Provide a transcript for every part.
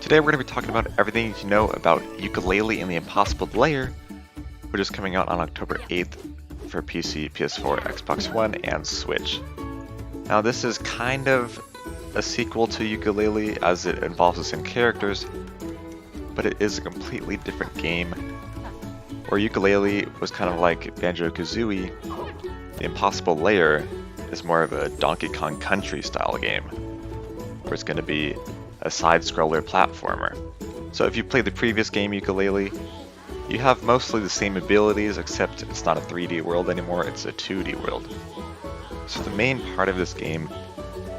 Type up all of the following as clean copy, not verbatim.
Today we're going to be talking about everything you need to know about Yooka-Laylee and the Impossible Lair, which is coming out on October 8th for PC, PS4, Xbox One, and Switch. Now this is kind of a sequel to Yooka-Laylee as it involves the same characters, but it is a completely different game. Where Yooka-Laylee was kind of like Banjo-Kazooie, the Impossible Lair is more of a Donkey Kong Country style game, where it's going to be a side-scroller platformer. So if you played the previous game, Yooka-Laylee, you have mostly the same abilities, except it's not a 3D world anymore, it's a 2D world. So the main part of this game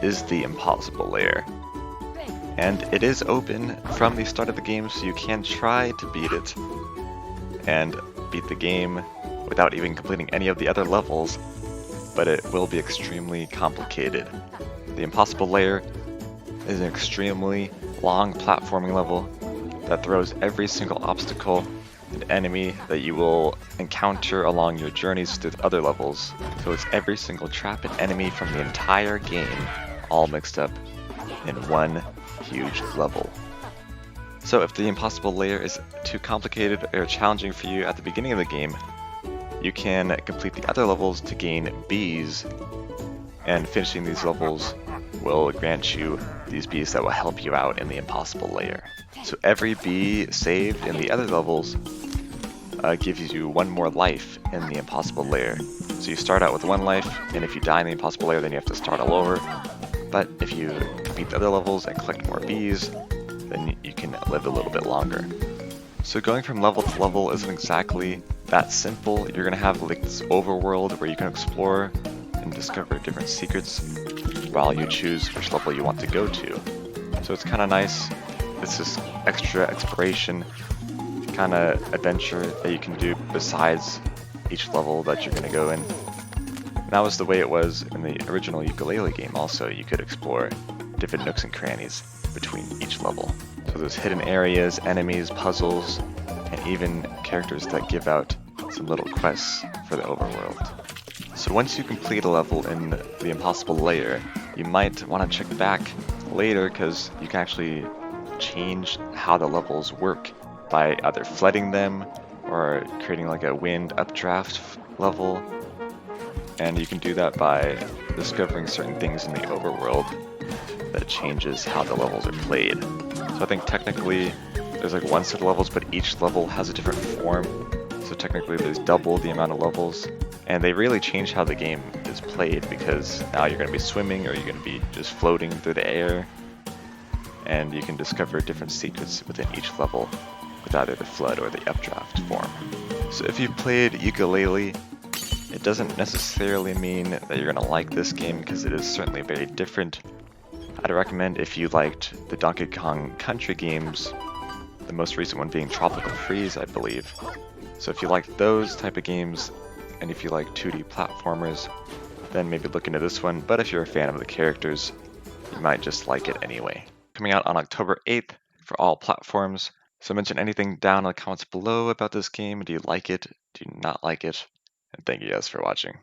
is the Impossible Lair. And it is open from the start of the game, so you can try to beat it and beat the game without even completing any of the other levels, but it will be extremely complicated. The Impossible Lair is an extremely long platforming level that throws every single obstacle and enemy that you will encounter along your journeys through other levels. So it's every single trap and enemy from the entire game all mixed up in one huge level. So if the Impossible Lair is too complicated or challenging for you at the beginning of the game, you can complete the other levels to gain Bs, and finishing these levels will grant you these Bs that will help you out in the Impossible Lair. So every Bee saved in the other levels gives you one more life in the Impossible Lair. So you start out with one life, and if you die in the Impossible Lair, then you have to start all over. But if you beat the other levels and collect more Bs, then you can live a little bit longer. So going from level to level isn't exactly that simple. You're going to have like this overworld where you can explore and discover different secrets while you choose which level you want to go to. So it's kind of nice. It's this extra exploration kind of adventure that you can do besides each level that you're going to go in. And that was the way it was in the original Yooka-Laylee game also. You could explore different nooks and crannies between each level. So there's hidden areas, enemies, puzzles, and even characters that give out some little quests for the overworld. So once you complete a level in the Impossible Lair, you might want to check back later because you can actually change how the levels work by either flooding them or creating like a wind updraft level. And you can do that by discovering certain things in the overworld that changes how the levels are played. So I think technically there's like one set of levels, but each level has a different form. So technically there's double the amount of levels. And they really change how the game is played because now you're going to be swimming or you're going to be just floating through the air. And you can discover different secrets within each level with either the flood or the updraft form. So if you played Yooka-Laylee, it doesn't necessarily mean that you're going to like this game because it is certainly very different. I'd recommend if you liked the Donkey Kong Country games, the most recent one being Tropical Freeze, I believe. So if you like those type of games, and if you like 2D platformers, then maybe look into this one. But if you're a fan of the characters, you might just like it anyway. Coming out on October 8th for all platforms. So mention anything down in the comments below about this game. Do you like it? Do you not like it? And thank you guys for watching.